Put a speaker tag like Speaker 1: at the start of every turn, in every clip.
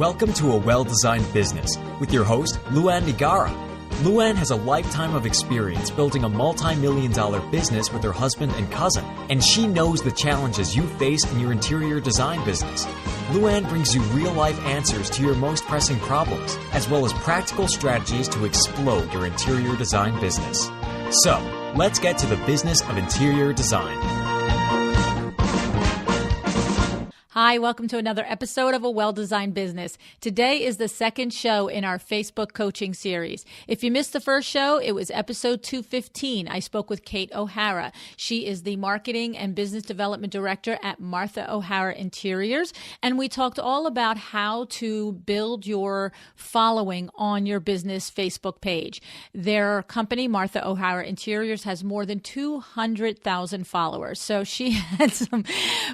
Speaker 1: Welcome to A Well-Designed Business with your host, Luann Nigara. Luann has a lifetime of experience building a multi-million-dollar business with her husband and cousin, and she knows the challenges you face in your interior design business. Luann brings you real-life answers to your most pressing problems, as well as practical strategies to explode your interior design business. So, let's get to the business of interior design.
Speaker 2: Hi, welcome to another episode of A Well-Designed Business. Today is the second show in our Facebook coaching series. If you missed the first show, it was episode 215. I spoke with Kate O'Hara. She is the Marketing and Business Development Director at Martha O'Hara Interiors, and we talked all about how to build your following on your business Facebook page. Their company, Martha O'Hara Interiors, has more than 200,000 followers, so she had some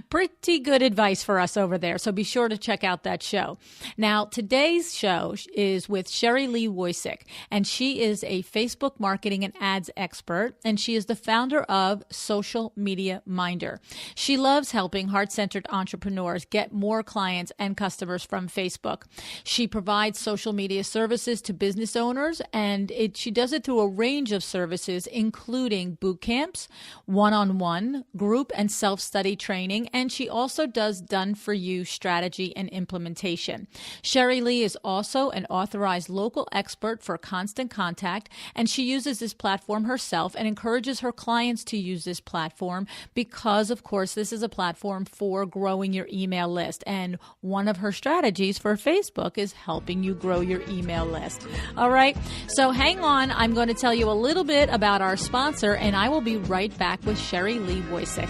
Speaker 2: pretty good advice for us over there. So be sure to check out that show. Now, today's show is with Sherri-Lee Woycik, and she is a Facebook marketing and ads expert, and she is the founder of Social Media Minder. She loves helping heart-centered entrepreneurs get more clients and customers from Facebook. She provides social media services to business owners, and she does it through a range of services, including boot camps, one-on-one, group and self-study training, and she also does done-for-you strategy and implementation. Sherri-Lee is also an authorized local expert for Constant Contact, and she uses this platform herself and encourages her clients to use this platform because, of course, this is a platform for growing your email list. And one of her strategies for Facebook is helping you grow your email list. All right, so hang on. I'm going to tell you a little bit about our sponsor, and I will be right back with Sherri-Lee Woycik.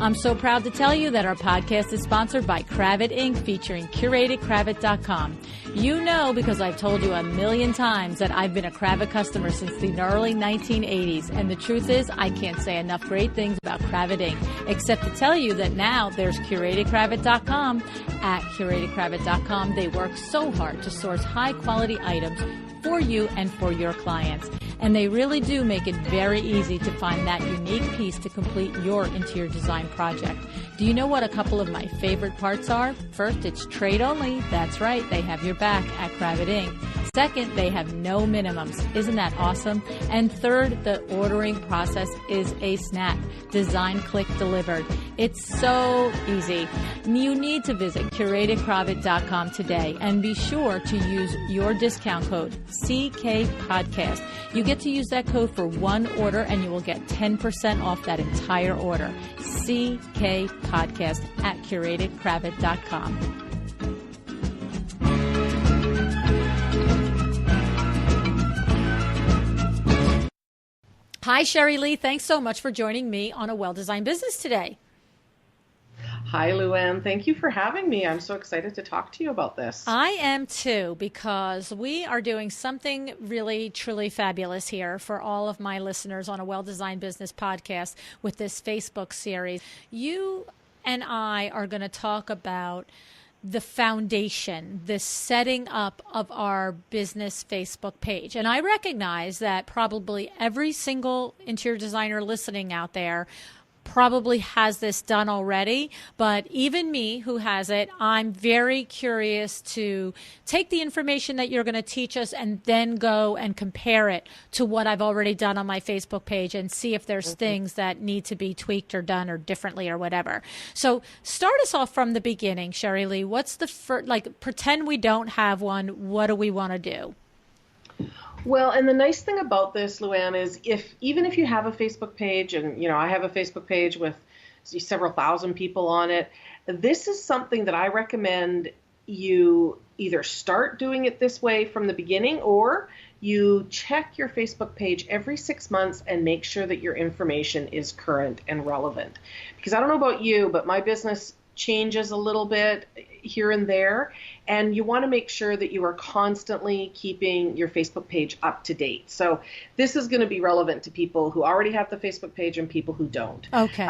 Speaker 2: I'm so proud to tell you that our podcast is sponsored by Cravat Inc., featuring CuratedCravat.com. You know, because I've told you a million times, that I've been a Cravat customer since the early 1980s. And the truth is, I can't say enough great things about Cravat Inc., except to tell you that now there's CuratedCravat.com. At CuratedCravat.com, they work so hard to source high-quality items for you and for your clients. And they really do make it very easy to find that unique piece to complete your interior design project. Do you know what a couple of my favorite parts are? First, it's trade only. That's right, they have your back at Cravat Inc. Second, they have no minimums. Isn't that awesome? And third, the ordering process is a snap. Design, click, delivered. It's so easy. You need to visit CuratedCravat.com today and be sure to use your discount code CKPodcast. You get to use that code for one order and you will get 10% off that entire order. CK Podcast at CuratedCravat.com. Hi, Sherri-Lee. Thanks so much for joining me on A Well-Designed Business today.
Speaker 3: Hi, Luann. Thank you for having me. I'm so excited to talk to you about this.
Speaker 2: I am too, because we are doing something really, truly fabulous here for all of my listeners on A Well-Designed Business podcast with this Facebook series. You and I are going to talk about the foundation, the setting up of our business Facebook page. And I recognize that probably every single interior designer listening out there probably has this done already, but even me who has it, I'm very curious to take the information that you're going to teach us and then go and compare it to what I've already done on my Facebook page and see if there's things that need to be tweaked or done or differently or whatever. So start us off from the beginning, Sherri-Lee. What's the first, pretend we don't have one. What do we want to do?
Speaker 3: Well, and the nice thing about this, Luann, is even if you have a Facebook page, and I have a Facebook page with several thousand people on it, this is something that I recommend you either start doing it this way from the beginning, or you check your Facebook page every 6 months and make sure that your information is current and relevant. Because I don't know about you, but my business changes a little bit here and there, and you want to make sure that you are constantly keeping your Facebook page up to date. So this is going to be relevant to people who already have the Facebook page and people who don't.
Speaker 2: Okay.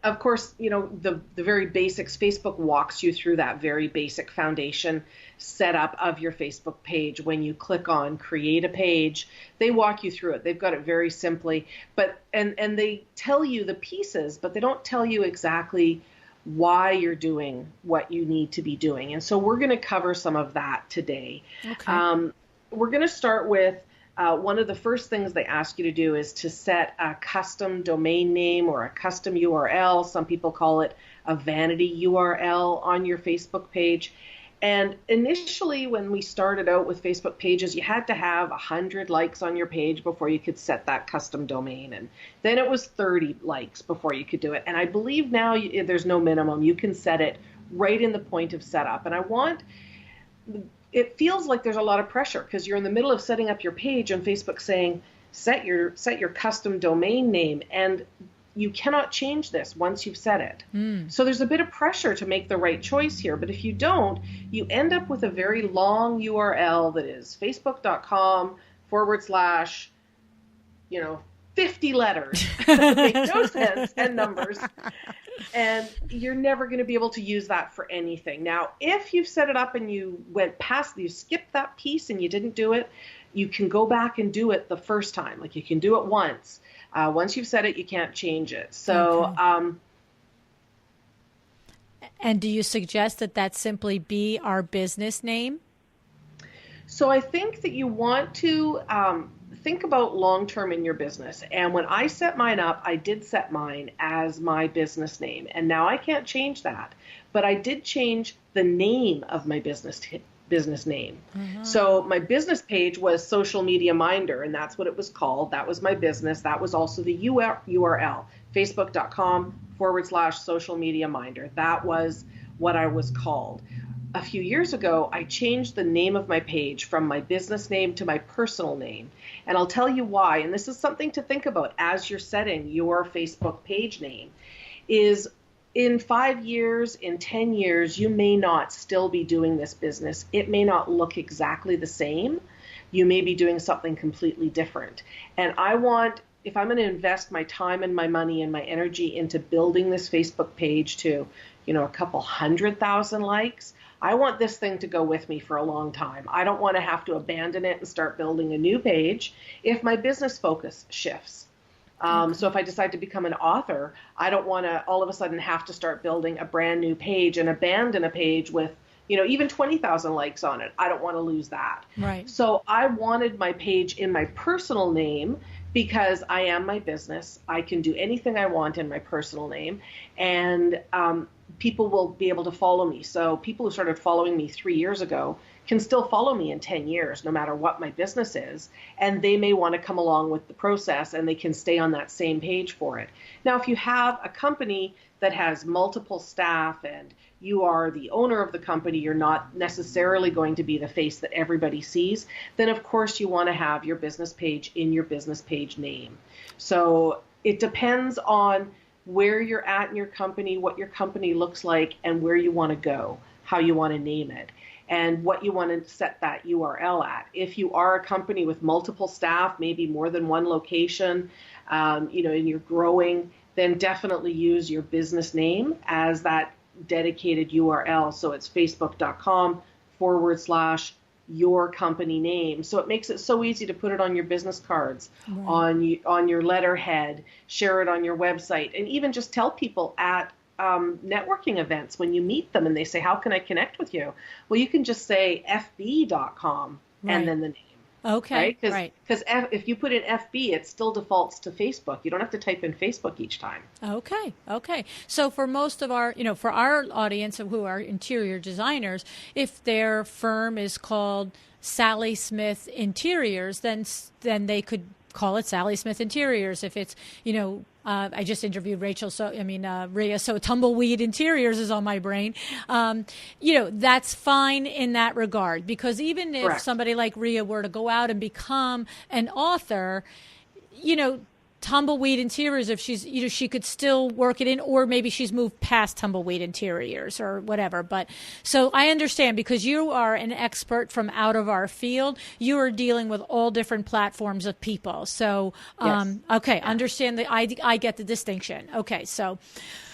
Speaker 3: of course, the very basics. Facebook walks you through that very basic foundation setup of your Facebook page. When you click on create a page, they walk you through it. They've got it very simply, but and they tell you the pieces, but they don't tell you exactly why you're doing what you need to be doing. And so we're going to cover some of that today.
Speaker 2: Okay.
Speaker 3: We're going to start with one of the first things they ask you to do is to set a custom domain name or a custom URL. Some people call it a vanity URL on your Facebook page. And initially, when we started out with Facebook pages, you had to have 100 likes on your page before you could set that custom domain. And then it was 30 likes before you could do it. And I believe now there's no minimum. You can set it right in the point of setup. And it feels like there's a lot of pressure because you're in the middle of setting up your page and Facebook saying, set your custom domain name. And you cannot change this once you've set it. So there's a bit of pressure to make the right choice here. But if you don't, you end up with a very long URL that is facebook.com/50 letters that make no sense and numbers. And you're never going to be able to use that for anything. Now, if you've set it up and you skipped that piece and you didn't do it, you can go back and do it the first time. Like you can do it once. Once you've set it, you can't change it. So,
Speaker 2: okay. And do you suggest that simply be our business name?
Speaker 3: So I think that you want to think about long-term in your business. And when I set mine up, I did set mine as my business name. And now I can't change that. But I did change the name of my business name. So my business page was Social Media Minder, and that's what it was called. That was my business. That was also the URL, facebook.com/Social Media Minder. That was what I was called. A few years ago, I changed the name of my page from my business name to my personal name. And I'll tell you why, and this is something to think about as you're setting your Facebook page name, is in 5 years, in 10 years, you may not still be doing this business. It may not look exactly the same. You may be doing something completely different. And if I'm going to invest my time and my money and my energy into building this Facebook page to, a couple 100,000 likes, I want this thing to go with me for a long time. I don't want to have to abandon it and start building a new page if my business focus shifts. So if I decide to become an author, I don't want to all of a sudden have to start building a brand new page and abandon a page with, even 20,000 likes on it. I don't want to lose that.
Speaker 2: Right.
Speaker 3: So I wanted my page in my personal name because I am my business. I can do anything I want in my personal name, and people will be able to follow me. So people who started following me 3 years ago can still follow me in 10 years, no matter what my business is. And they may want to come along with the process and they can stay on that same page for it. Now, if you have a company that has multiple staff and you are the owner of the company, you're not necessarily going to be the face that everybody sees, then of course you want to have your business page in your business page name. So it depends on where you're at in your company, what your company looks like, and where you want to go, how you want to name it, and what you want to set that URL at. If you are a company with multiple staff, maybe more than one location, and you're growing, then definitely use your business name as that dedicated URL. So it's facebook.com/your company name. So it makes it so easy to put it on your business cards, right, on your letterhead, share it on your website, and even just tell people at networking events when you meet them and they say, how can I connect with you? Well, you can just say fb.com and then the name.
Speaker 2: Okay.
Speaker 3: Right? Because if you put in FB, it still defaults to Facebook. You don't have to type in Facebook each time.
Speaker 2: Okay. So for most of our, for our audience who are interior designers, if their firm is called Sally Smith Interiors, then they could call it Sally Smith Interiors. If it's, I just interviewed Rhea, so Tumbleweed Interiors is on my brain. That's fine in that regard, because even if somebody like Rhea were to go out and become an author, Tumbleweed Interiors, if she's, she could still work it in, or maybe she's moved past Tumbleweed Interiors or whatever. But so I understand, because you are an expert from out of our field. You are dealing with all different platforms of people. So,
Speaker 3: yes.
Speaker 2: Okay, understand I get the distinction. Okay, so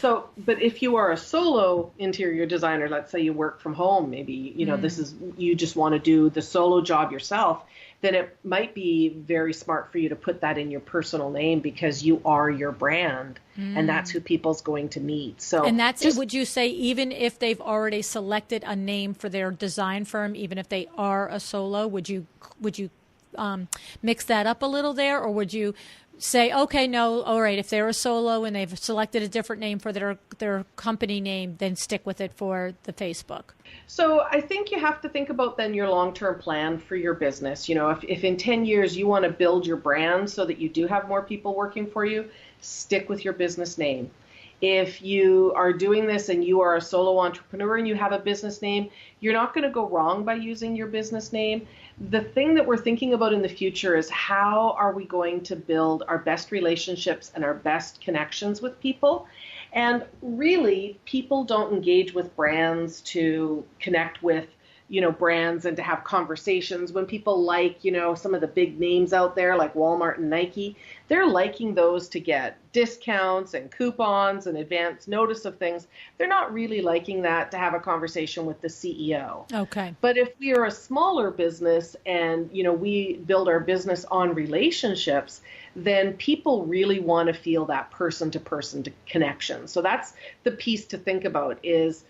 Speaker 3: So, but if you are a solo interior designer, let's say you work from home, maybe, this is, you just want to do the solo job yourself, then it might be very smart for you to put that in your personal name because you are your brand and that's who people's going to meet. So,
Speaker 2: and that's, would you say, even if they've already selected a name for their design firm, even if they are a solo, would you mix that up a little there, or would you say, okay, no, all right, if they're a solo and they've selected a different name for their company name, then stick with it for the Facebook?
Speaker 3: So I think you have to think about then your long-term plan for your business. If in 10 years you want to build your brand so that you do have more people working for you, stick with your business name. If you are doing this and you are a solo entrepreneur and you have a business name, you're not going to go wrong by using your business name. The thing that we're thinking about in the future is how are we going to build our best relationships and our best connections with people? And really, people don't engage with brands to connect with, brands and to have conversations. When people like, some of the big names out there like Walmart and Nike, they're liking those to get discounts and coupons and advance notice of things. They're not really liking that to have a conversation with the CEO.
Speaker 2: Okay.
Speaker 3: But if we are a smaller business and, we build our business on relationships, then people really want to feel that person-to-person connection. So that's the piece to think about, is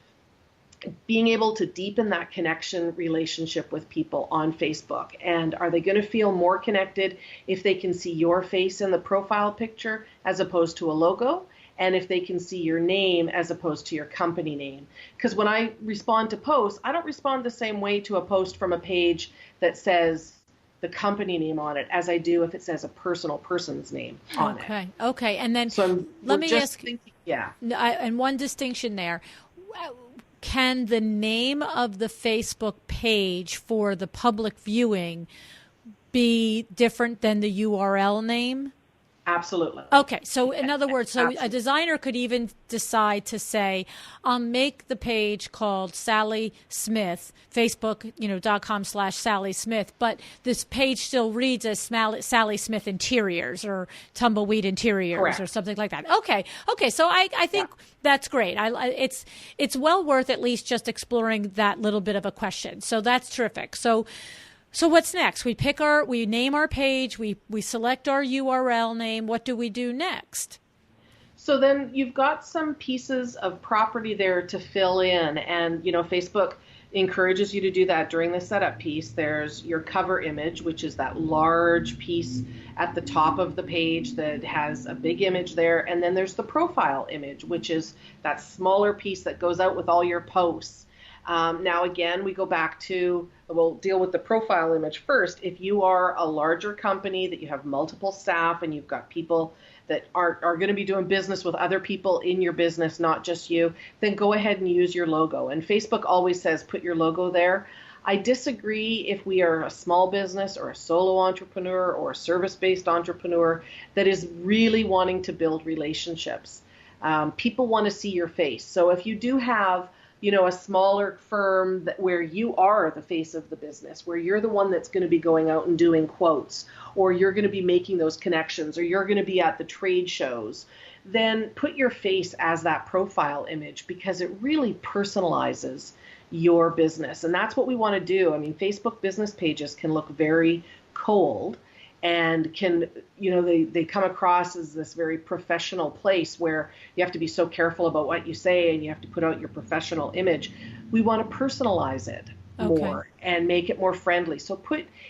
Speaker 3: being able to deepen that connection relationship with people on Facebook. And are they going to feel more connected if they can see your face in the profile picture as opposed to a logo? And if they can see your name as opposed to your company name? Because when I respond to posts, I don't respond the same way to a post from a page that says the company name on it as I do if it says a person's name on it.
Speaker 2: Okay. And then let me ask, and one distinction there. Can the name of the Facebook page for the public viewing be different than the URL name?
Speaker 3: Absolutely.
Speaker 2: Okay. So in other words, a designer could even decide to say, I'll make the page called Sally Smith, Facebook.com/Sally Smith, but this page still reads as Sally Smith Interiors or Tumbleweed Interiors.
Speaker 3: Correct.
Speaker 2: Or something like that. Okay. So I think that's great. It's well worth at least just exploring that little bit of a question. So that's terrific. So what's next? We name our page, we select our URL name. What do we do next?
Speaker 3: So then you've got some pieces of property there to fill in, and Facebook encourages you to do that during the setup piece. There's your cover image, which is that large piece at the top of the page that has a big image there, and then there's the profile image, which is that smaller piece that goes out with all your posts. Now, again, we go back to, we'll deal with the profile image first. If you are a larger company that you have multiple staff and you've got people that are going to be doing business with other people in your business, not just you, then go ahead and use your logo. And Facebook always says, put your logo there. I disagree if we are a small business or a solo entrepreneur or a service-based entrepreneur that is really wanting to build relationships. People want to see your face. So if you do have a smaller firm where you are the face of the business, where you're the one that's going to be going out and doing quotes, or you're going to be making those connections, or you're going to be at the trade shows, then put your face as that profile image because it really personalizes your business. And that's what we want to do. I mean, Facebook business pages can look very cold and can, they come across as this very professional place where you have to be so careful about what you say and you have to put out your professional image. We want to personalize it more and make it more friendly. So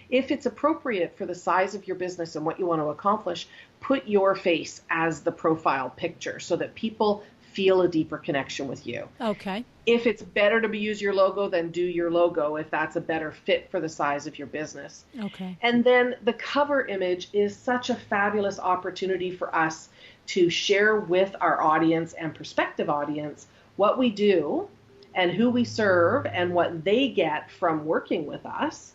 Speaker 3: if it's appropriate for the size of your business and what you want to accomplish, put your face as the profile picture so that people feel a deeper connection with you.
Speaker 2: Okay.
Speaker 3: If it's better to use your logo, then do your logo if that's a better fit for the size of your business.
Speaker 2: Okay.
Speaker 3: And then the cover image is such a fabulous opportunity for us to share with our audience and prospective audience what we do and who we serve and what they get from working with us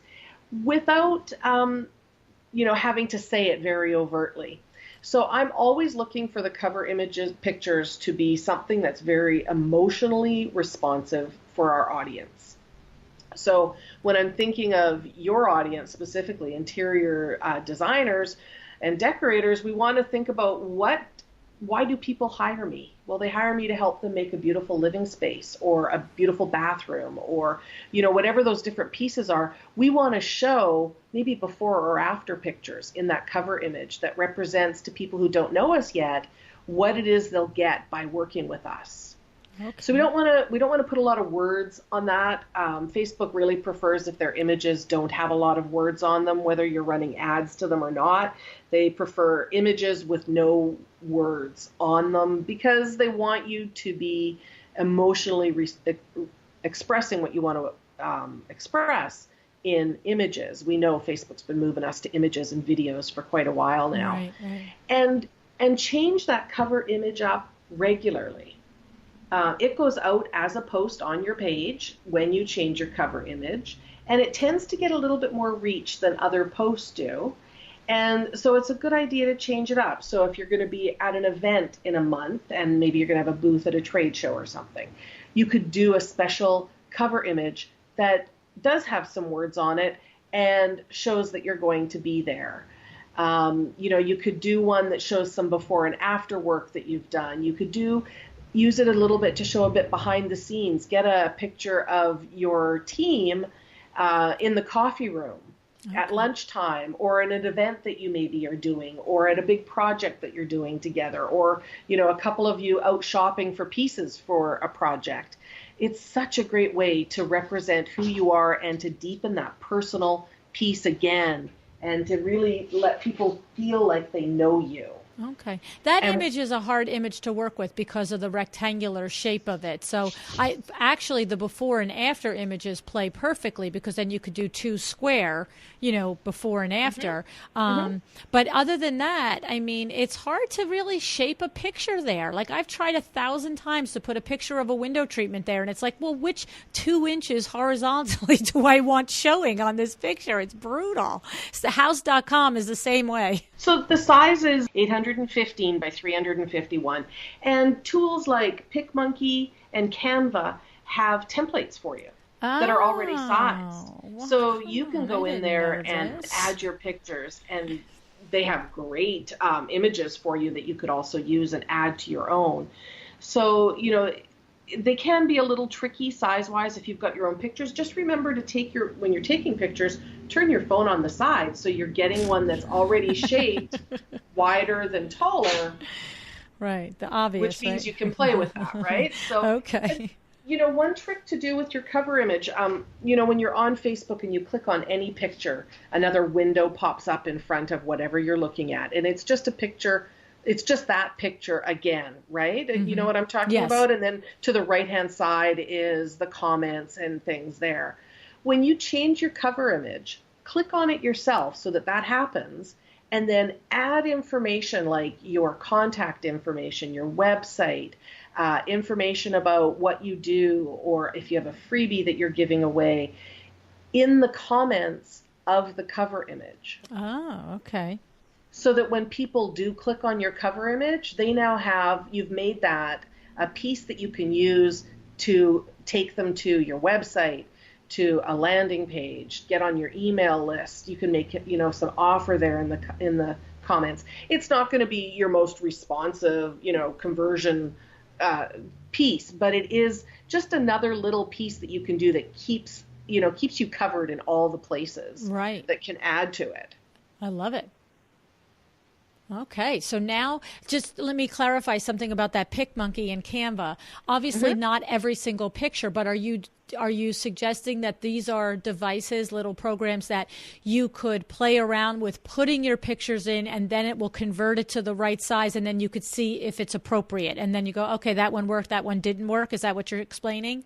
Speaker 3: without, having to say it very overtly. So I'm always looking for the cover pictures to be something that's very emotionally responsive for our audience. So when I'm thinking of your audience, specifically interior designers and decorators, we want to think about why do people hire me? Well, they hire me to help them make a beautiful living space or a beautiful bathroom or, whatever those different pieces are. We want to show maybe before or after pictures in that cover image that represents to people who don't know us yet what it is they'll get by working with us. Okay. So we don't want to put a lot of words on that. Facebook really prefers if their images don't have a lot of words on them, whether you're running ads to them or not. They prefer images with no words on them because they want you to be emotionally expressing what you want to express in images. We know Facebook's been moving us to images and videos for quite a while now. Right. And change that cover image up regularly. It goes out as a post on your page when you change your cover image, and it tends to get a little bit more reach than other posts do. And so it's a good idea to change it up. So if you're going to be at an event in a month and maybe you're going to have a booth at a trade show or something, you could do a special cover image that does have some words on it and shows that you're going to be there. You could do one that shows some before and after work that you've done. You could use it a little bit to show a bit behind the scenes. Get a picture of your team in the coffee room at lunchtime or in an event that you maybe are doing or at a big project that you're doing together or, a couple of you out shopping for pieces for a project. It's such a great way to represent who you are and to deepen that personal piece again and to really let people feel like they know you.
Speaker 2: Okay. That image is a hard image to work with because of the rectangular shape of it. So the before and after images play perfectly because then you could do two square, before and after. But other than that, it's hard to really shape a picture there. Like I've tried 1,000 times to put a picture of a window treatment there. And it's like, well, which 2 inches horizontally do I want showing on this picture? It's brutal. So house.com is the same way.
Speaker 3: So the size is 815 by 351, and tools like PicMonkey and Canva have templates for you that are already sized. Wow. So you can go in there and add your pictures, and they have great images for you that you could also use and add to your own. So, they can be a little tricky size-wise if you've got your own pictures. Just remember to when you're taking pictures, turn your phone on the side so you're getting one that's already shaped wider than taller.
Speaker 2: Right, the obvious.
Speaker 3: Which means you can play with that, right? So,
Speaker 2: okay.
Speaker 3: One trick to do with your cover image, when you're on Facebook and you click on any picture, another window pops up in front of whatever you're looking at, and it's just a picture. It's just that picture again, right? You know what I'm talking about? And then to the right-hand side is the comments and things there. When you change your cover image, click on it yourself so that happens, and then add information like your contact information, your website, information about what you do, or if you have a freebie that you're giving away in the comments of the cover image.
Speaker 2: Oh, okay.
Speaker 3: So that when people do click on your cover image, you've made that a piece that you can use to take them to your website, to a landing page, get on your email list. You can make some offer there in the comments. It's not going to be your most responsive, conversion piece, but it is just another little piece that you can do that keeps you covered in all the places that can add to it.
Speaker 2: I love it. Okay, so now just let me clarify something about that PicMonkey and Canva. Obviously, not every single picture, but are you suggesting that these are devices, little programs that you could play around with putting your pictures in, and then it will convert it to the right size, and then you could see if it's appropriate, and then you go, okay, that one worked, that one didn't work. Is that what you're explaining?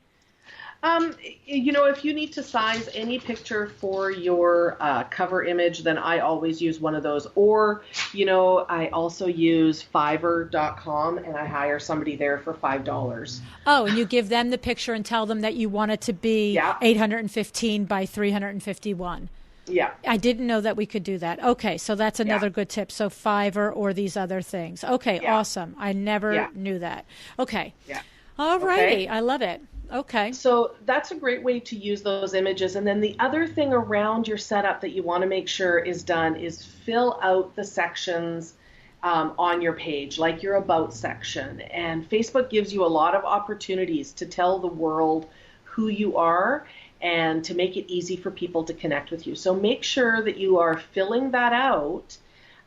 Speaker 3: If you need to size any picture for your cover image, then I always use one of those. Or, I also use Fiverr.com, and I hire somebody there for $5.
Speaker 2: Oh, and you give them the picture and tell them that you want it to be 815 by 351.
Speaker 3: Yeah.
Speaker 2: I didn't know that we could do that. Okay, so that's another good tip. So Fiverr or these other things. Okay, awesome. I never knew that. Okay.
Speaker 3: Yeah.
Speaker 2: All righty. I love it. Okay.
Speaker 3: So that's a great way to use those images. And then the other thing around your setup that you want to make sure is done is fill out the sections on your page, like your About section. And Facebook gives you a lot of opportunities to tell the world who you are and to make it easy for people to connect with you. So make sure that you are filling that out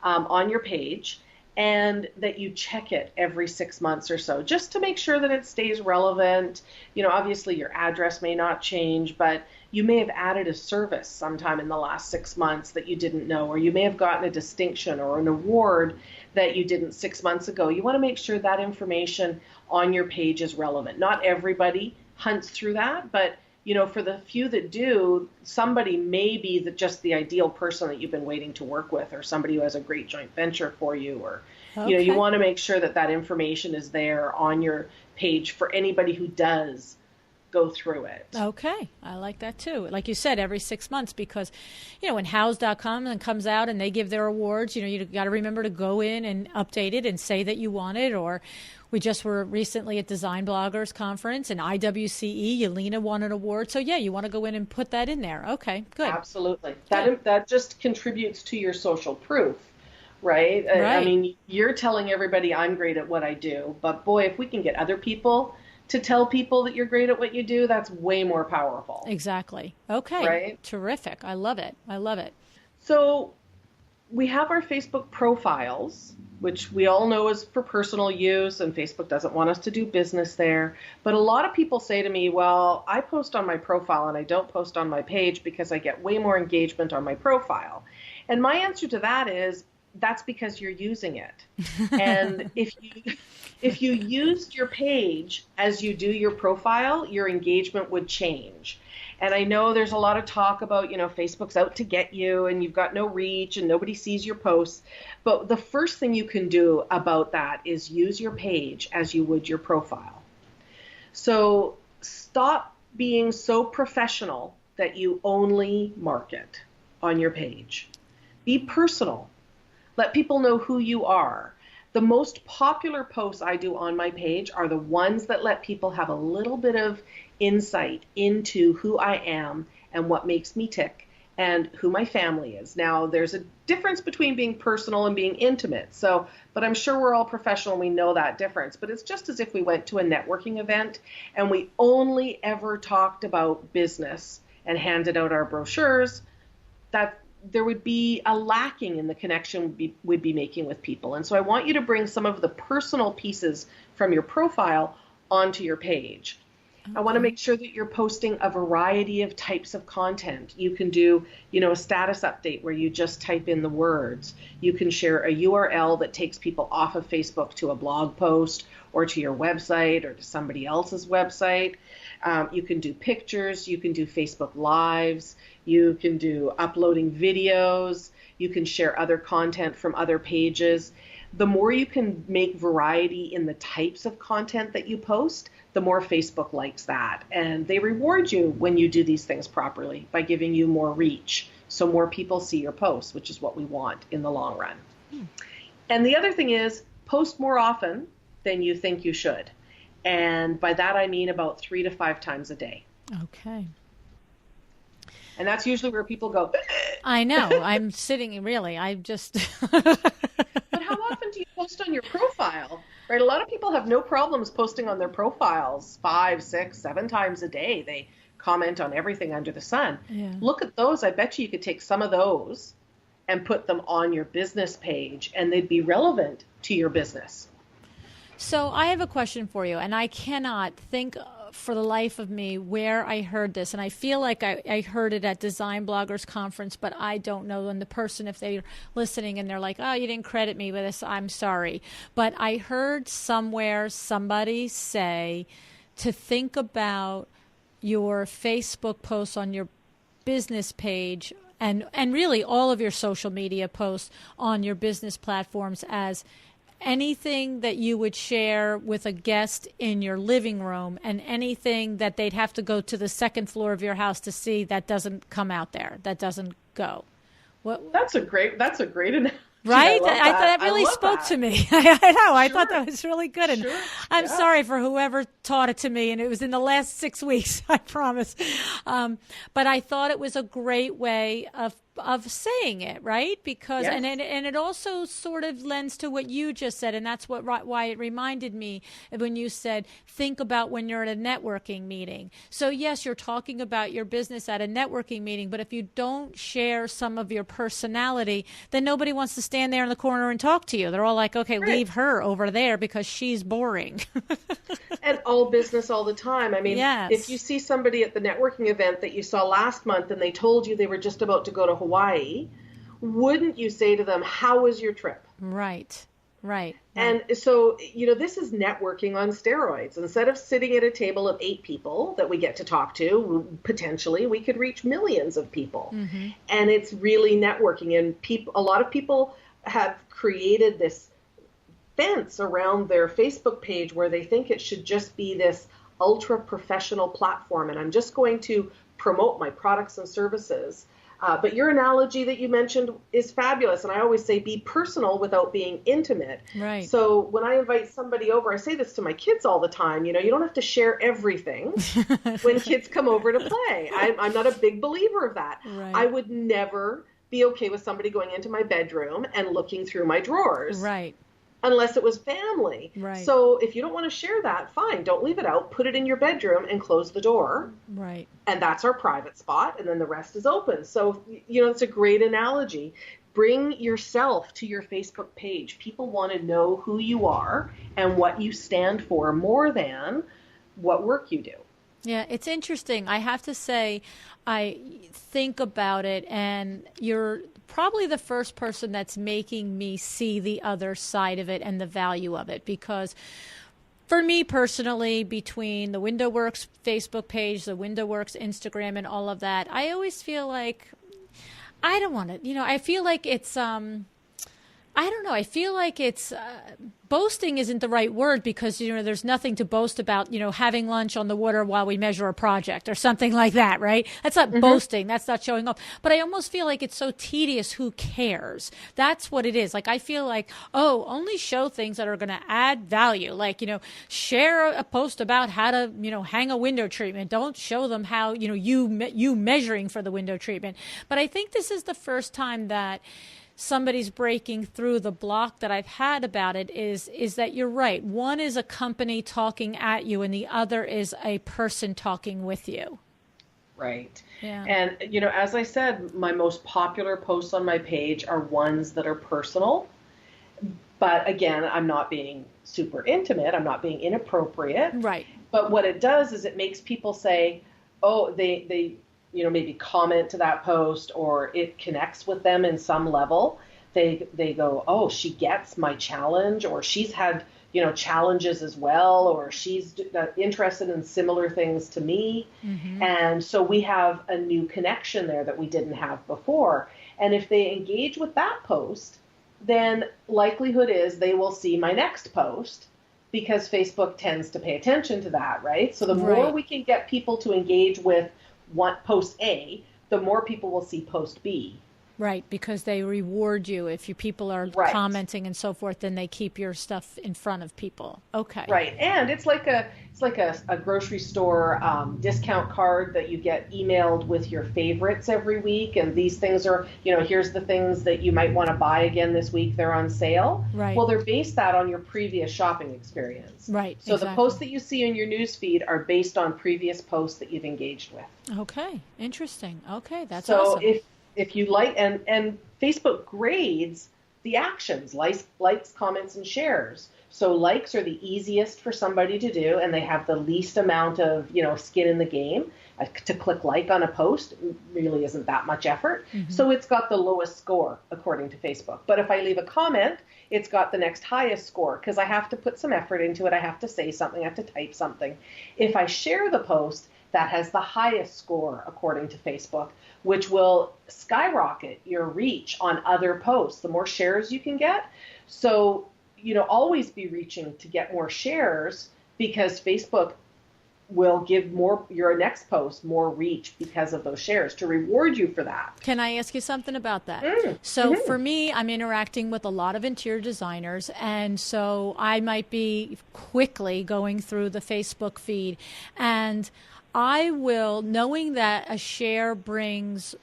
Speaker 3: on your page, and that you check it every 6 months or so, just to make sure that it stays relevant. Obviously your address may not change, but you may have added a service sometime in the last 6 months that you didn't know, or you may have gotten a distinction or an award that you didn't 6 months ago. You want to make sure that information on your page is relevant. Not everybody hunts through that, but for the few that do, somebody may be just the ideal person that you've been waiting to work with, or somebody who has a great joint venture for you, or, you want to make sure that that information is there on your page for anybody who does go through it.
Speaker 2: Okay. I like that too. Like you said, every 6 months, because, when house.com comes out and they give their awards, you got to remember to go in and update it and say that you want it. Or we just were recently at Design Bloggers Conference, and IWCE, Yelena won an award. So yeah, you want to go in and put that in there. Okay, good.
Speaker 3: Absolutely. That just contributes to your social proof, right?
Speaker 2: Right.
Speaker 3: I mean, you're telling everybody I'm great at what I do, but boy, if we can get other people to tell people that you're great at what you do, that's way more powerful.
Speaker 2: Exactly. Okay.
Speaker 3: Right?
Speaker 2: Terrific. I love it. I love it.
Speaker 3: So we have our Facebook profiles, which we all know is for personal use, and Facebook doesn't want us to do business there. But a lot of people say to me, well, I post on my profile and I don't post on my page because I get way more engagement on my profile. And my answer to that is, that's because you're using it. And if you used your page as you do your profile, your engagement would change. And I know there's a lot of talk about, Facebook's out to get you and you've got no reach and nobody sees your posts. But the first thing you can do about that is use your page as you would your profile. So stop being so professional that you only market on your page. Be personal. Let people know who you are. The most popular posts I do on my page are the ones that let people have a little bit of insight into who I am and what makes me tick and who my family is. Now, there's a difference between being personal and being intimate. But I'm sure we're all professional and we know that difference. But it's just as if we went to a networking event and we only ever talked about business and handed out our brochures. That there would be a lacking in the connection we'd be making with people. And so I want you to bring some of the personal pieces from your profile onto your page. Okay. I want to make sure that you're posting a variety of types of content. You can do, a status update where you just type in the words. You can share a URL that takes people off of Facebook to a blog post or to your website or to somebody else's website. You can do pictures. You can do Facebook Lives. You can do uploading videos. You can share other content from other pages. The more you can make variety in the types of content that you post, the more Facebook likes that. And they reward you when you do these things properly by giving you more reach. So more people see your posts, which is what we want in the long run. And the other thing is, post more often than you think you should. And by that I mean about 3 to 5 times a day.
Speaker 2: Okay.
Speaker 3: And that's usually where people go,
Speaker 2: I know. I'm sitting, really, I just...
Speaker 3: But how often do you post on your profile? Right? A lot of people have no problems posting on their profiles 5, 6, 7 times a day. They comment on everything under the sun.
Speaker 2: Yeah.
Speaker 3: Look at those. I bet you could take some of those and put them on your business page, and they'd be relevant to your business.
Speaker 2: So I have a question for you, and I cannot think for the life of me where I heard this, and I feel like I heard it at Design Bloggers Conference, but I don't know. And the person, if they're listening and they're like, oh, you didn't credit me with this, I'm sorry. But I heard somewhere somebody say to think about your Facebook posts on your business page and really all of your social media posts on your business platforms as anything that you would share with a guest in your living room and anything that they'd have to go to the second floor of your house to see that doesn't come out there, that doesn't go.
Speaker 3: That's a great analogy.
Speaker 2: Right? I thought that really spoke to me. I know. Sure. I thought that was really good. And
Speaker 3: sure.
Speaker 2: I'm sorry for whoever taught it to me. And it was in the last 6 weeks, I promise. But I thought it was a great way of of saying it, right? Because
Speaker 3: Yes.
Speaker 2: and it also sort of lends to what you just said, and that's why it reminded me of when you said think about when you're at a networking meeting. So yes, you're talking about your business at a networking meeting, but if you don't share some of your personality, then nobody wants to stand there in the corner and talk to you. They're all like, okay,
Speaker 3: Right.
Speaker 2: leave her over there because she's boring.
Speaker 3: And all business all the time. I mean,
Speaker 2: Yes.
Speaker 3: if you see somebody at the networking event that you saw last month and they told you they were just about to go to Hawaii, wouldn't you say to them, how was your trip?
Speaker 2: Right.
Speaker 3: And so, this is networking on steroids. Instead of sitting at a table of 8 people that we get to talk to, potentially we could reach millions of people.
Speaker 2: Mm-hmm.
Speaker 3: And it's really networking. And a lot of people have created this fence around their Facebook page where they think it should just be this ultra professional platform. And I'm just going to promote my products and services. But your analogy that you mentioned is fabulous. And I always say be personal without being intimate.
Speaker 2: Right.
Speaker 3: So when I invite somebody over, I say this to my kids all the time, you don't have to share everything when kids come over to play. I'm not a big believer of that.
Speaker 2: Right.
Speaker 3: I would never be okay with somebody going into my bedroom and looking through my drawers.
Speaker 2: Right.
Speaker 3: Unless it was family.
Speaker 2: Right.
Speaker 3: So if you don't want to share that, fine. Don't leave it out. Put it in your bedroom and close the door.
Speaker 2: Right.
Speaker 3: And that's our private spot. And then the rest is open. So, it's a great analogy. Bring yourself to your Facebook page. People want to know who you are and what you stand for more than what work you do.
Speaker 2: Yeah, it's interesting. I have to say, I think about it, and you're probably the first person that's making me see the other side of it and the value of it. Because for me personally, between the WindowWorks Facebook page, the WindowWorks Instagram, and all of that, I always feel like I don't want to, I feel like it's, I don't know. I feel like it's boasting isn't the right word because, there's nothing to boast about, having lunch on the water while we measure a project or something like that, right? That's not boasting. That's not showing off. But I almost feel like it's so tedious. Who cares? That's what it is. Like, I feel like, only show things that are going to add value. Like, share a post about how to, hang a window treatment. Don't show them how, you measuring for the window treatment. But I think this is the first time that somebody's breaking through the block that I've had about it is that you're right. One is a company talking at you and the other is a person talking with you.
Speaker 3: Right.
Speaker 2: Yeah.
Speaker 3: And, as I said, my most popular posts on my page are ones that are personal. But again, I'm not being super intimate. I'm not being inappropriate.
Speaker 2: Right.
Speaker 3: But what it does is it makes people say, they maybe comment to that post or it connects with them in some level. They go, oh, she gets my challenge, or she's had, challenges as well, or she's interested in similar things to me. Mm-hmm. And so we have a new connection there that we didn't have before. And if they engage with that post, then likelihood is they will see my next post because Facebook tends to pay attention to that, right? So the more we can get people to engage with post A, the more people will see post B. Right,
Speaker 2: because they reward you. If people are commenting and so forth, then they keep your stuff in front of people. Okay.
Speaker 3: Right, and it's like a grocery store discount card that you get emailed with your favorites every week, and these things are, here's the things that you might want to buy again this week. They're on sale.
Speaker 2: Right.
Speaker 3: Well, they're based that on your previous shopping experience.
Speaker 2: Right.
Speaker 3: So the posts that you see in your news feed are based on previous posts that you've engaged with.
Speaker 2: Okay, interesting. Okay, that's
Speaker 3: awesome.
Speaker 2: So
Speaker 3: if you like, and Facebook grades the actions, likes, comments, and shares. So likes are the easiest for somebody to do, and they have the least amount of, skin in the game. To click like on a post really isn't that much effort. Mm-hmm. So it's got the lowest score according to Facebook. But if I leave a comment, it's got the next highest score because I have to put some effort into it. I have to say something. I have to type something. If I share the post, that has the highest score according to Facebook, which will skyrocket your reach on other posts. The more shares you can get. So, always be reaching to get more shares because Facebook will give your next post more reach because of those shares to reward you for that.
Speaker 2: Can I ask you something about that? So for me, I'm interacting with a lot of interior designers, and so I might be quickly going through the Facebook feed, and I will, knowing that a share brings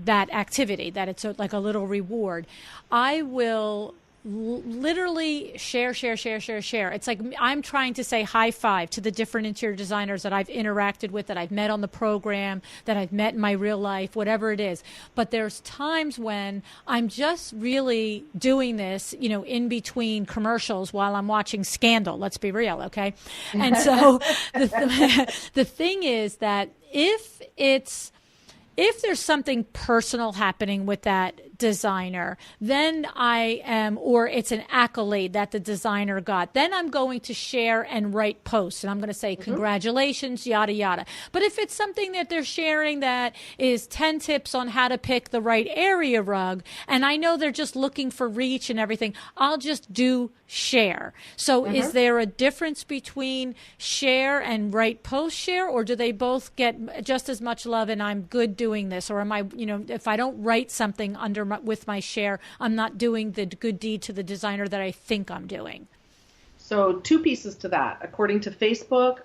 Speaker 2: that activity, that it's like a little reward, I will literally share. It's like I'm trying to say high five to the different interior designers that I've interacted with, that I've met on the program, that I've met in my real life, whatever it is. But there's times when I'm just really doing this, in between commercials while I'm watching Scandal. Let's be real, okay? And so the thing is that if there's something personal happening with that designer, then or it's an accolade that the designer got, then I'm going to share and write posts. And I'm going to say, congratulations, yada, yada. But if it's something that they're sharing that is 10 tips on how to pick the right area rug, and I know they're just looking for reach and everything, I'll just do share. So is there a difference between share and write post share, or do they both get just as much love and I'm good doing this? Or am I, if I don't write something with my share, I'm not doing the good deed to the designer that I think I'm doing?
Speaker 3: So 2 pieces to that. According to Facebook,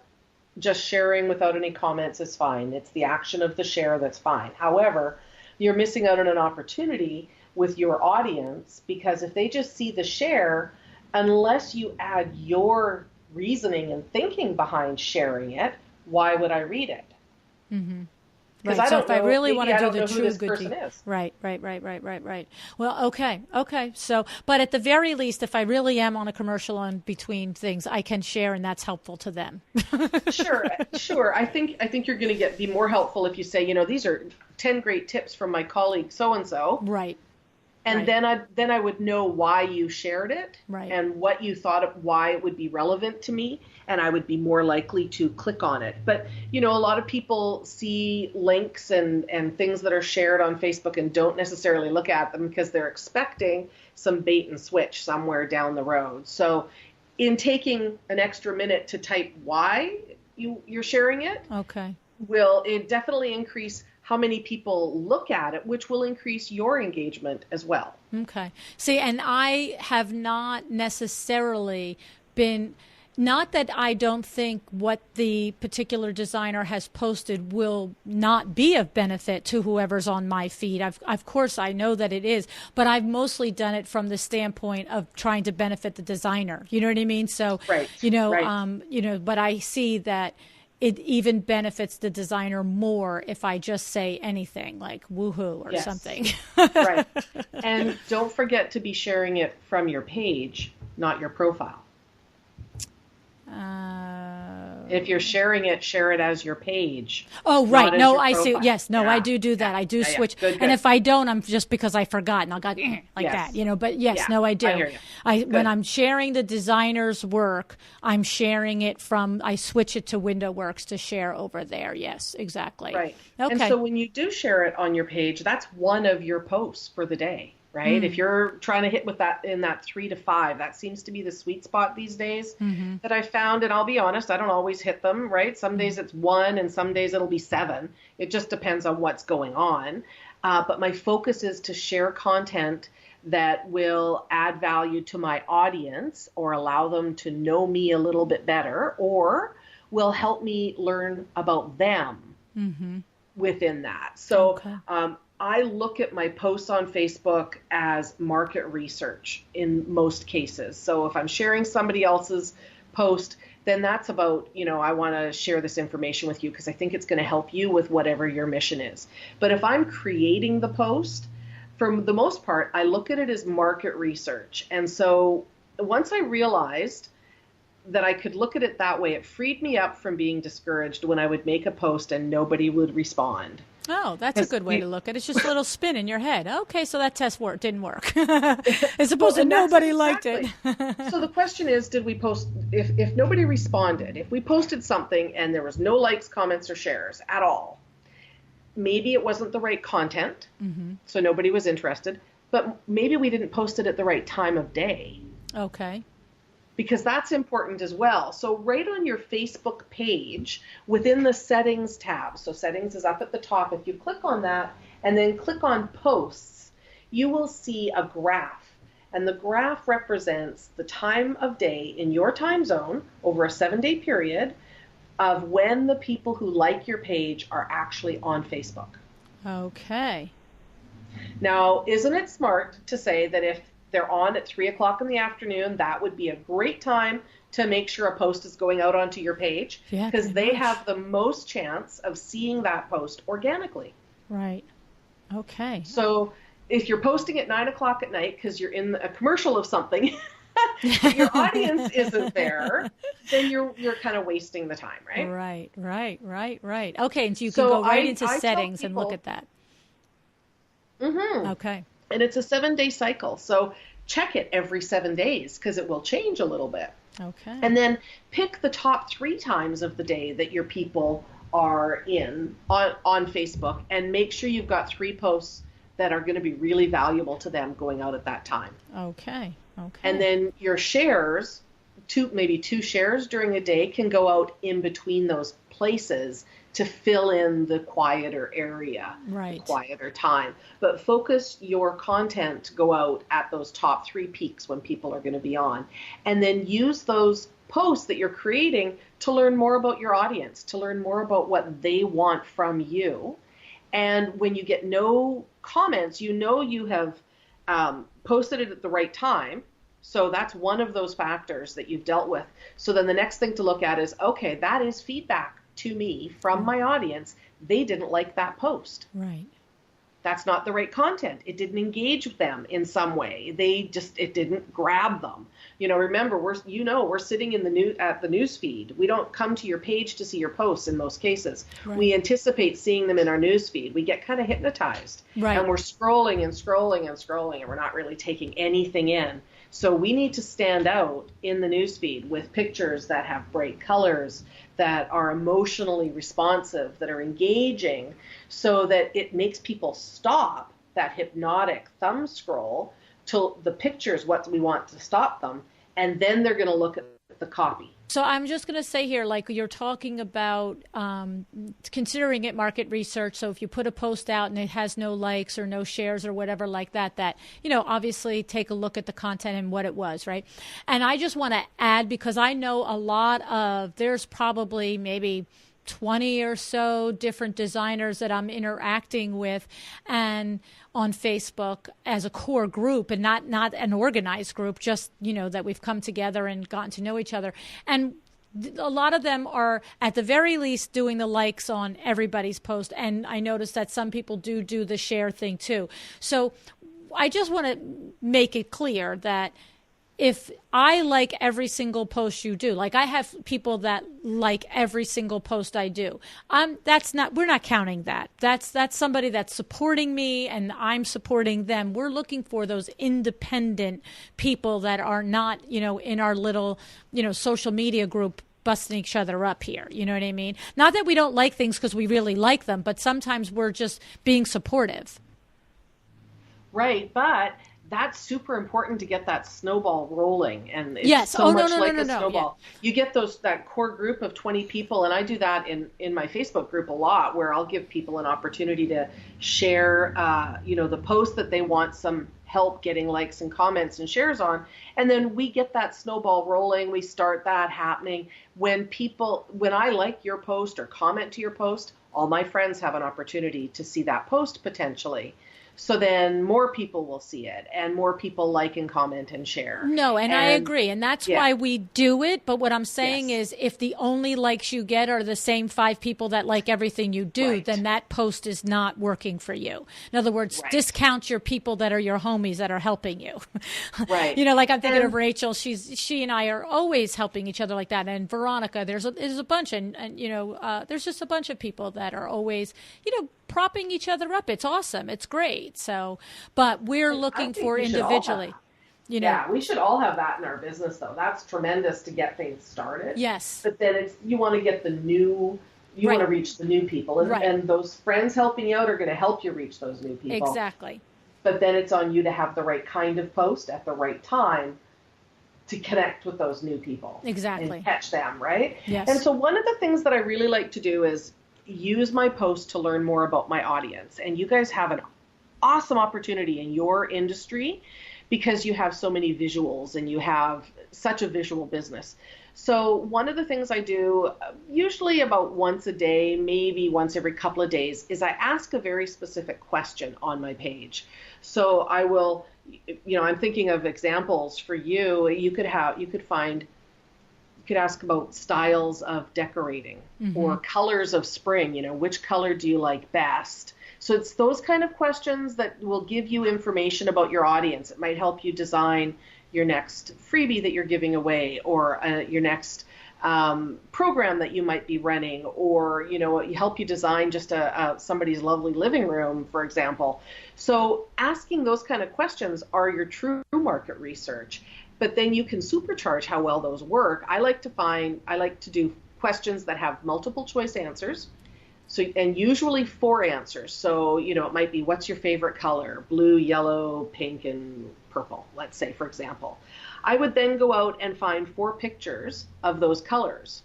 Speaker 3: just sharing without any comments is fine. It's the action of the share that's fine. However, you're missing out on an opportunity with your audience, because if they just see the share, unless you add your reasoning and thinking behind sharing it, why would I read it?
Speaker 2: Mm-hmm.
Speaker 3: Because
Speaker 2: right.
Speaker 3: I
Speaker 2: So
Speaker 3: don't
Speaker 2: if I really want to do the true good
Speaker 3: deed.
Speaker 2: Right. Well, okay. So, but at the very least, if I really am on a commercial in between things, I can share, and that's helpful to them.
Speaker 3: Sure. I think you're going to be more helpful if you say, these are 10 great tips from my colleague so-and-so.
Speaker 2: Right.
Speaker 3: And then I would know why you shared it, and what you thought of why it would be relevant to me, and I would be more likely to click on it. But, a lot of people see links and things that are shared on Facebook and don't necessarily look at them because they're expecting some bait and switch somewhere down the road. So in taking an extra minute to type why you're sharing it, will it definitely increase how many people look at it, which will increase your engagement as well.
Speaker 2: Okay. See, and I have not necessarily been, not that I don't think what the particular designer has posted will not be of benefit to whoever's on my feed. Of course, I know that it is, but I've mostly done it from the standpoint of trying to benefit the designer. You know what I mean? So, but I see that it even benefits the designer more if I just say anything like woohoo or something.
Speaker 3: Right. And don't forget to be sharing it from your page, not your profile. If you're sharing it, share it as your page.
Speaker 2: Oh, right. No, I see. Yes. No, I do that. I do switch. Good. And if I don't, I'm just because I forgot and I'll go like that, But yes, no, I do.
Speaker 3: I hear you.
Speaker 2: When I'm sharing the designer's work, I'm sharing it I switch it to WindowWorks to share over there. Yes, exactly.
Speaker 3: Right.
Speaker 2: Okay.
Speaker 3: And so when you do share it on your page, that's one of your posts for the day. Right? If you're trying to hit with that in that 3 to 5, that seems to be the sweet spot these days that I found. And I'll be honest, I don't always hit them, right? Some days it's 1 and some days it'll be 7. It just depends on what's going on. But my focus is to share content that will add value to my audience or allow them to know me a little bit better, or will help me learn about them within that. So, I look at my posts on Facebook as market research in most cases. So if I'm sharing somebody else's post, then that's about, I want to share this information with you because I think it's going to help you with whatever your mission is. But if I'm creating the post, for the most part, I look at it as market research. And so once I realized that I could look at it that way, it freed me up from being discouraged when I would make a post and nobody would respond.
Speaker 2: Oh, that's a good way to look at it. It's just a little spin in your head. Okay, so that test didn't work. As opposed to nobody liked it.
Speaker 3: So the question is, did we post, if nobody responded, if we posted something and there was no likes, comments, or shares at all, maybe it wasn't the right content, so nobody was interested, but maybe we didn't post it at the right time of day.
Speaker 2: Okay.
Speaker 3: Because that's important as well. So right on your Facebook page, within the settings tab, so settings is up at the top. If you click on that and then click on posts, you will see a graph. And the graph represents the time of day in your time zone over a 7-day period of when the people who like your page are actually on Facebook.
Speaker 2: Okay.
Speaker 3: Now, isn't it smart to say that if they're on at 3 o'clock in the afternoon, that would be a great time to make sure a post is going out onto your page, because they have the most chance of seeing that post organically.
Speaker 2: Right. Okay.
Speaker 3: So if you're posting at 9 o'clock at night because you're in a commercial of something, your audience isn't there, then you're kind of wasting the time, right?
Speaker 2: Right. Okay, and so you can go right into settings and look at that.
Speaker 3: Mm-hmm.
Speaker 2: Okay.
Speaker 3: And it's a 7-day cycle. So check it every 7 days because it will change a little bit.
Speaker 2: Okay.
Speaker 3: And then pick the top 3 times of the day that your people are in on Facebook, and make sure you've got 3 posts that are going to be really valuable to them going out at that time.
Speaker 2: Okay.
Speaker 3: And then your shares, maybe 2 shares during a day, can go out in between those places to fill in the quieter area, the quieter time. But focus your content to go out at those top 3 peaks when people are going to be on. And then use those posts that you're creating to learn more about your audience, to learn more about what they want from you. And when you get no comments, you have posted it at the right time. So that's one of those factors that you've dealt with. So then the next thing to look at is, okay, that is feedback to me from my audience. They didn't like that post.
Speaker 2: Right.
Speaker 3: That's not the right content. It didn't engage with them in some way. It didn't grab them. Remember, we're sitting at the news feed. We don't come to your page to see your posts in most cases. Right. We anticipate seeing them in our news feed. We get kind of hypnotized. Right. And we're scrolling and scrolling and scrolling, and we're not really taking anything in. So we need to stand out in the newsfeed with pictures that have bright colors, that are emotionally responsive, that are engaging, so that it makes people stop that hypnotic thumb scroll to the pictures, what we want to stop them, and then they're going to look at the copy.
Speaker 2: So I'm just going to say here, like you're talking about considering it market research. So if you put a post out and it has no likes or no shares or whatever like that, obviously take a look at the content and what it was, right? And I just want to add, because I know there's probably maybe 20 or so different designers that I'm interacting with and on Facebook as a core group, and not an organized group, just, that we've come together and gotten to know each other. And a lot of them are at the very least doing the likes on everybody's post. And I noticed that some people do the share thing too. So I just want to make it clear that if I like every single post you do, like I have people that like every single post I do, we're not counting that. That's somebody that's supporting me and I'm supporting them. We're looking for those independent people that are not, in our little, social media group busting each other up here. You know what I mean? Not that we don't like things because we really like them, but sometimes we're just being supportive.
Speaker 3: Right. But that's super important to get that snowball rolling. And it's so much like a snowball. Yeah. You get that core group of 20 people, and I do that in my Facebook group a lot, where I'll give people an opportunity to share, the post that they want some help getting likes and comments and shares on. And then we get that snowball rolling. We start that happening. When I like your post or comment to your post, all my friends have an opportunity to see that post potentially. So then more people will see it, and more people like and comment and share. No, and I agree. And that's why we do it. But what I'm saying is, if the only likes you get are the same 5 people that like everything you do, then that post is not working for you. In other words, discount your people that are your homies that are helping you. Right. Like I'm thinking of Rachel. She and I are always helping each other like that. And Veronica, there's a bunch. And there's just a bunch of people that are always, propping each other up. It's awesome. It's great. So, but we're looking for individually. Yeah, we should all have that in our business, though. That's tremendous to get things started. Yes. But then you want to get the new, want to reach the new people. And those friends helping you out are going to help you reach those new people. Exactly. But then it's on you to have the right kind of post at the right time to connect with those new people. Exactly. And catch them, right? Yes. And so one of the things that I really like to do is use my post to learn more about my audience. And you guys have an awesome opportunity in your industry because you have so many visuals and you have such a visual business. So one of the things I do, usually about once a day, maybe once every couple of days, is I ask a very specific question on my page. So I will, I'm thinking of examples for you. You could ask about styles of decorating or colors of spring. Which color do you like best? So it's those kind of questions that will give you information about your audience. It might help you design your next freebie that you're giving away, or your next program that you might be running, or help you design just somebody's lovely living room, for example. So asking those kind of questions are your true market research. But then you can supercharge how well those work. I like to do questions that have multiple choice answers. So, and usually 4 answers. So, it might be, what's your favorite color? Blue, yellow, pink, and purple, let's say, for example. I would then go out and find 4 pictures of those colors.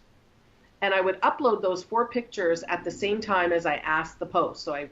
Speaker 3: And I would upload those 4 pictures at the same time as I ask the post. So I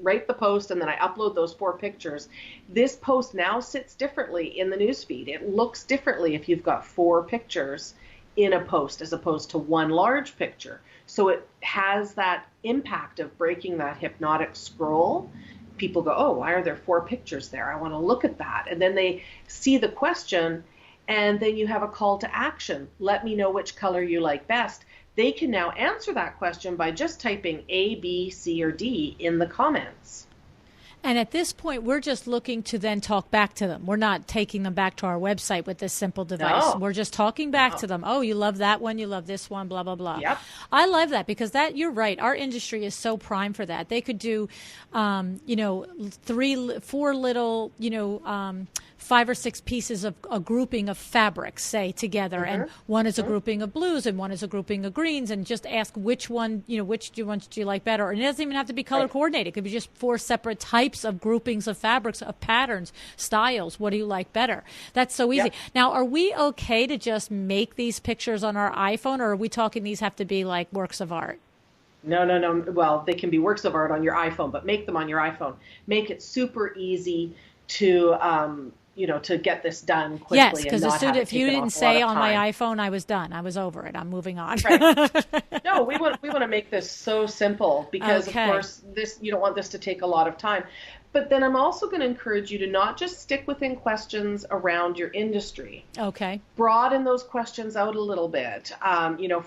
Speaker 3: write the post, and then I upload those 4 pictures. This post now sits differently in the newsfeed. It looks differently if you've got 4 pictures in a post as opposed to 1 large picture. So it has that impact of breaking that hypnotic scroll. People go, oh, why are there 4 pictures there? I want to look at that. And then they see the question, and then you have a call to action. Let me know which color you like best. They can now answer that question by just typing A, B, C, or D in the comments.
Speaker 2: And at this point, we're just looking to then talk back to them. We're not taking them back to our website with this simple device.
Speaker 3: No.
Speaker 2: We're just talking back to them. Oh, you love that one. You love this one, blah, blah, blah.
Speaker 3: Yep.
Speaker 2: I love that, because you're right. Our industry is so prime for that. They could do, 4 little, 5 or 6 pieces of a grouping of fabrics, say, together. And one is a grouping of blues and one is a grouping of greens, and just ask which one, which ones do you like better? And it doesn't even have to be color coordinated. It could be just 4 separate types of groupings of fabrics, of patterns, styles. What do you like better? That's so easy.
Speaker 3: Yep.
Speaker 2: Now, are we okay to just make these pictures on our iPhone, or are we talking these have to be like works of art?
Speaker 3: No. Well, they can be works of art on your iPhone, but make them on your iPhone. Make it super easy to to get this done quickly.
Speaker 2: Yes, because if you didn't say on my iPhone, I was done. I was over it. I'm moving on.
Speaker 3: Right. No, we want to make this so simple, because of course you don't want this to take a lot of time. But then I'm also going to encourage you to not just stick within questions around your industry.
Speaker 2: Okay.
Speaker 3: Broaden those questions out a little bit.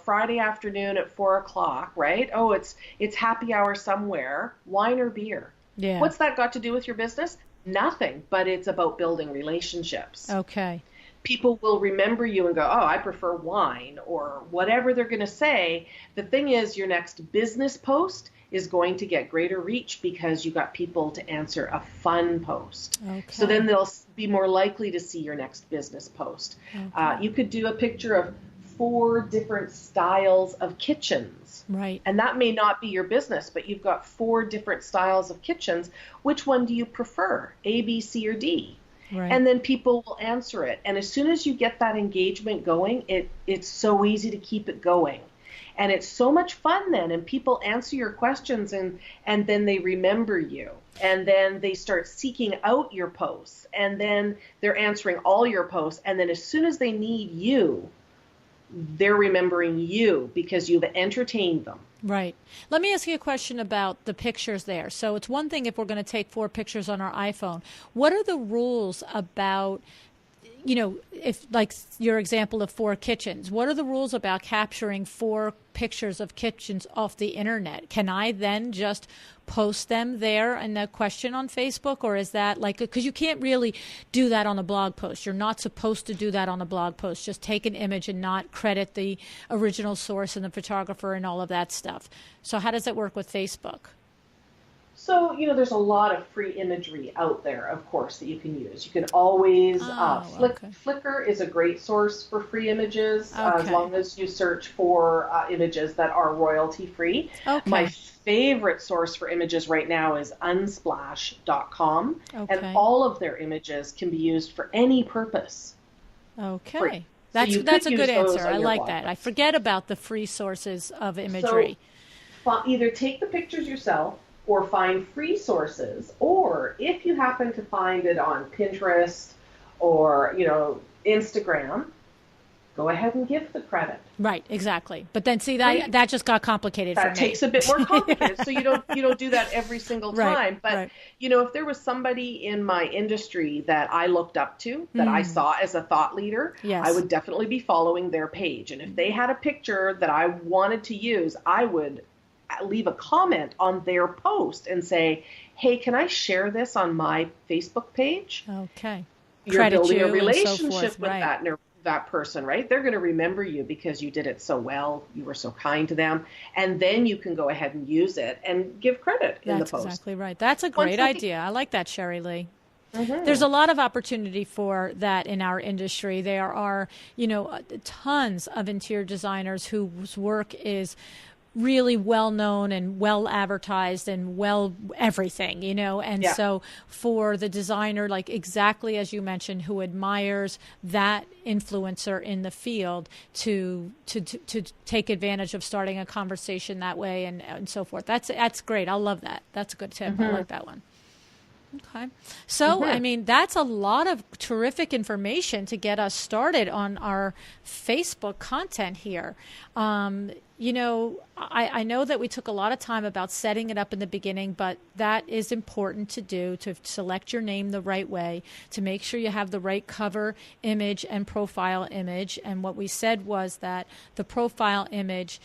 Speaker 3: Friday afternoon at 4:00, right? Oh, it's happy hour somewhere. Wine or beer?
Speaker 2: Yeah.
Speaker 3: What's that got to do with your business? Nothing, but it's about building relationships.
Speaker 2: Okay.
Speaker 3: People will remember you and go, oh, I prefer wine, or whatever they're going to say. The thing is, your next business post is going to get greater reach because you got people to answer a fun post.
Speaker 2: Okay.
Speaker 3: So then they'll be more likely to see your next business post. Okay. You could do a picture of 4 different styles of kitchens.
Speaker 2: Right.
Speaker 3: And that may not be your business, but you've got 4 different styles of kitchens. Which one do you prefer? A, B, C, or D? Right. And then people will answer it. And as soon as you get that engagement going, it's so easy to keep it going. And it's so much fun then. And people answer your questions, and then they remember you. And then they start seeking out your posts. And then they're answering all your posts. And then as soon as they need you, they're remembering you because you've entertained them.
Speaker 2: Right. Let me ask you a question about the pictures there. So it's one thing if we're going to take 4 pictures on our iPhone. What are the rules about, if like your example of 4 kitchens, what are the rules about capturing 4 pictures of kitchens off the internet? Can I then just post them there in a question on Facebook, or is that because you can't really do that on a blog post. You're not supposed to do that on a blog post. Just take an image and not credit the original source and the photographer and all of that stuff. So how does it work with Facebook?
Speaker 3: So, there's a lot of free imagery out there, of course, that you can use. You can always, Flickr is a great source for free images, as long as you search for images that are royalty free. Okay. My favorite source for images right now is unsplash.com, and all of their images can be used for any purpose.
Speaker 2: Okay.
Speaker 3: Free.
Speaker 2: That's a good answer. I like that. I forget about the free sources of imagery.
Speaker 3: So either take the pictures yourself, or find free sources, or if you happen to find it on Pinterest or, Instagram, go ahead and give the credit.
Speaker 2: Right, exactly. But then see that just got complicated for me.
Speaker 3: That takes a bit more complicated. So you don't do that every single time.
Speaker 2: Right,
Speaker 3: But
Speaker 2: right.
Speaker 3: if there was somebody in my industry that I looked up to, that I saw as a thought leader,
Speaker 2: Yes.
Speaker 3: I would definitely be following their page. And if they had a picture that I wanted to use, I would leave a comment on their post and say, hey, can I share this on my Facebook page?
Speaker 2: Okay.
Speaker 3: You're
Speaker 2: Credit
Speaker 3: building
Speaker 2: you
Speaker 3: a
Speaker 2: and so
Speaker 3: relationship
Speaker 2: forth.
Speaker 3: with
Speaker 2: Right.
Speaker 3: that person, right? They're going to remember you because you did it so well. You were so kind to them. And then you can go ahead and use it and give credit in the post.
Speaker 2: That's exactly right. That's a great
Speaker 3: Once
Speaker 2: idea. I like that, Sherri-Lee. There's a lot of opportunity for that in our industry. There are, tons of interior designers whose work is really well known and well advertised and well everything, and
Speaker 3: Yeah.
Speaker 2: so for the designer, like exactly as you mentioned, who admires that influencer in the field to take advantage of starting a conversation that way and so forth. That's great. I love that. That's a good tip. I like that one. Okay. So, I mean, that's a lot of terrific information to get us started on our Facebook content here. I know that we took a lot of time about setting it up in the beginning, but that is important to do, to select your name the right way, to make sure you have the right cover image and profile image. And what we said was that the profile image,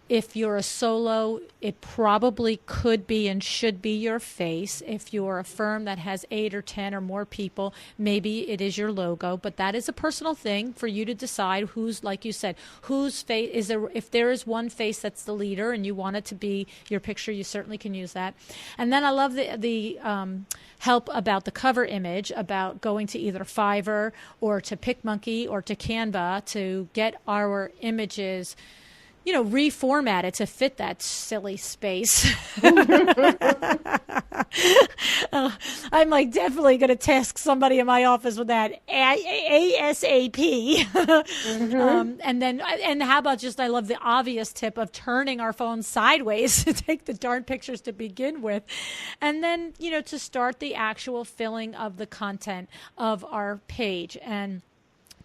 Speaker 2: if you're a solo, it probably could be and should be your face. If you're a firm that has 8 or 10 or more people, maybe it is your logo. But that is a personal thing for you to decide who's, like you said, whose face is there. If there is one face that's the leader and you want it to be your picture, you certainly can use that. And then I love the help about the cover image, about going to either Fiverr or to PicMonkey or to Canva to get our images reformatted to fit that silly space. I'm like definitely going to task somebody in my office with that ASAP. And how about I love the obvious tip of turning our phones sideways to take the darn pictures to begin with. And then, to start the actual filling of the content of our page and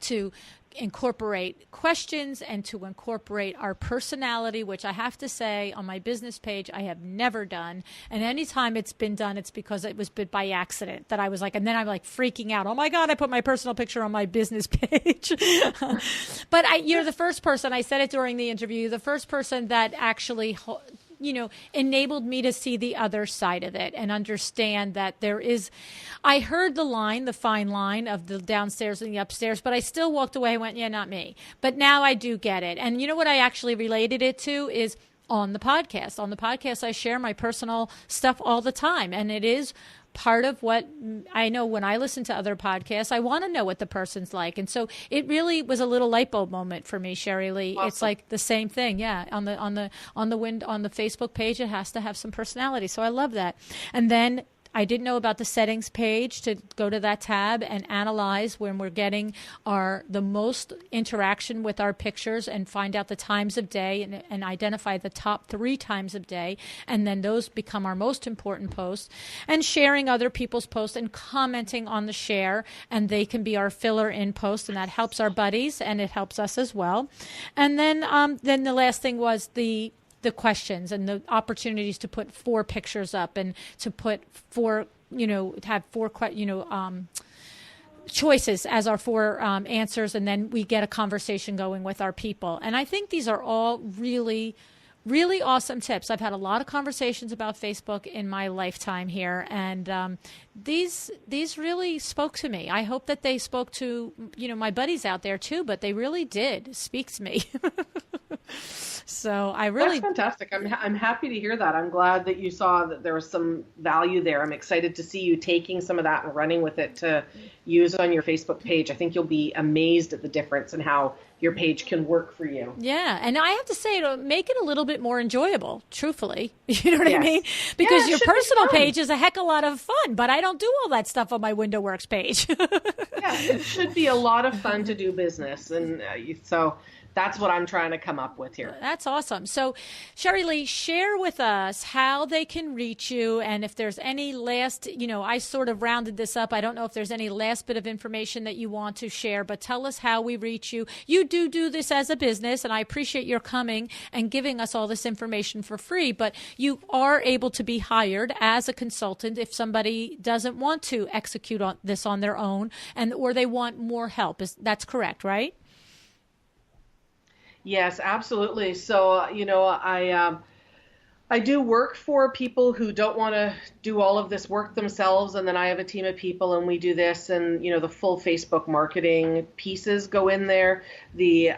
Speaker 2: to incorporate questions and to incorporate our personality, which I have to say on my business page I have never done. And anytime it's been done, it's because it was by accident that I was like, and then I'm like freaking out. Oh my God, I put my personal picture on my business page. But you're the first person, I said it during the interview, the first person that actually enabled me to see the other side of it and understand that I heard the fine line of the downstairs and the upstairs, but I still walked away and went, yeah, not me. But now I do get it. And you know what I actually related it to is on the podcast. On the podcast, I share my personal stuff all the time. And it is part of what I know when I listen to other podcasts. I want to know what the person's like. And so it really was a little light bulb moment for me, Sherri-Lee. Awesome. It's like the same thing. Yeah. On the Facebook page, it has to have some personality. So I love that. And then I didn't know about the settings page, to go to that tab and analyze when we're getting the most interaction with our pictures and find out the times of day and identify the top 3 times of day. And then those become our most important posts, and sharing other people's posts and commenting on the share. And they can be our filler in post, and that helps our buddies and it helps us as well. And then the last thing was the questions and the opportunities to put 4 pictures up and to put 4, have 4, choices as our 4 answers. And then we get a conversation going with our people. And I think these are all really, really awesome tips. I've had a lot of conversations about Facebook in my lifetime here. And these really spoke to me. I hope that they spoke to, my buddies out there too, but they really did speak to me. So that's
Speaker 3: fantastic. I'm happy to hear that. I'm glad that you saw that there was some value there. I'm excited to see you taking some of that and running with it to use on your Facebook page. I think you'll be amazed at the difference in how your page can work for you.
Speaker 2: Yeah. And I have to say, it'll make it a little bit more enjoyable, truthfully. You know what I mean? Because your personal page is a heck of a lot of fun, but I don't do all that stuff on my WindowWorks page.
Speaker 3: Yeah, it should be a lot of fun to do business. And so that's what I'm trying to come up with here.
Speaker 2: That's awesome. So, Sherri-Lee, share with us how they can reach you, and if there's any last, I sort of rounded this up. I don't know if there's any last bit of information that you want to share, but tell us how we reach you. You do this as a business, and I appreciate your coming and giving us all this information for free, but you are able to be hired as a consultant if somebody doesn't want to execute on this on their own, or they want more help. That's correct, right?
Speaker 3: Yes, absolutely. So, I do work for people who don't want to do all of this work themselves, and then I have a team of people and we do this, and the full Facebook marketing pieces go in there. We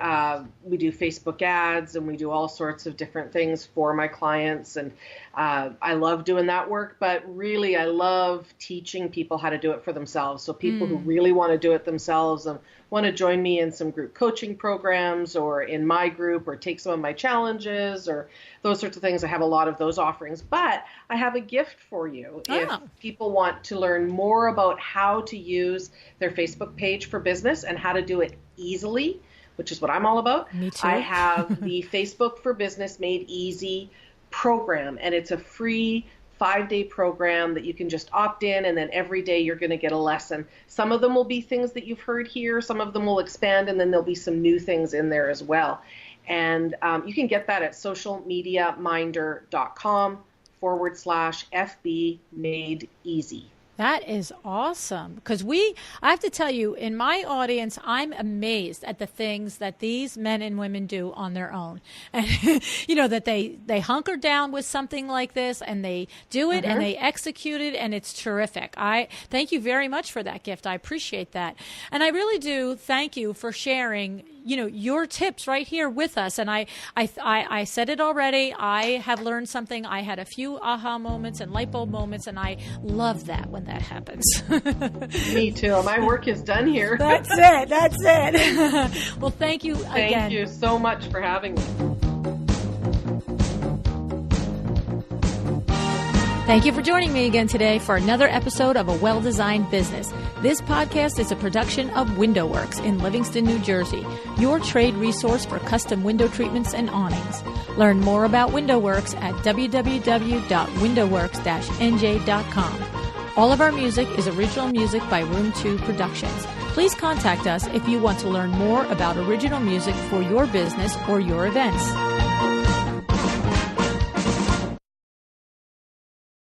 Speaker 3: do Facebook ads and we do all sorts of different things for my clients, and I love doing that work, but really I love teaching people how to do it for themselves. So people who really want to do it themselves and want to join me in some group coaching programs or in my group or take some of my challenges or those sorts of things. I have a lot of those offerings, but I have a gift for you. If people want to learn more about how to use their Facebook page for business and how to do it easily, which is what I'm all about.
Speaker 2: Me too.
Speaker 3: I have the Facebook for Business Made Easy program, and it's a free 5-day program that you can just opt in, and then every day you're going to get a lesson. Some of them will be things that you've heard here, some of them will expand, and then there'll be some new things in there as well. And you can get that at socialmediaminder.com/FB Made Easy.
Speaker 2: That is awesome, because I have to tell you, in my audience, I'm amazed at the things that these men and women do on their own. And, that they hunker down with something like this and they do it and they execute it, and it's terrific. I thank you very much for that gift. I appreciate that. And I really do thank you for sharing your tips right here with us. And I said it already. I have learned something. I had a few aha moments and light bulb moments, and I love that when that happens.
Speaker 3: Me too. My work is done here.
Speaker 2: That's it. Well, thank you again.
Speaker 3: Thank you so much for having me.
Speaker 2: Thank you for joining me again today for another episode of A Well-Designed Business. This podcast is a production of WindowWorks in Livingston, New Jersey, your trade resource for custom window treatments and awnings. Learn more about WindowWorks at www.windowworks-nj.com. All of our music is original music by Room 2 Productions. Please contact us if you want to learn more about original music for your business or your events.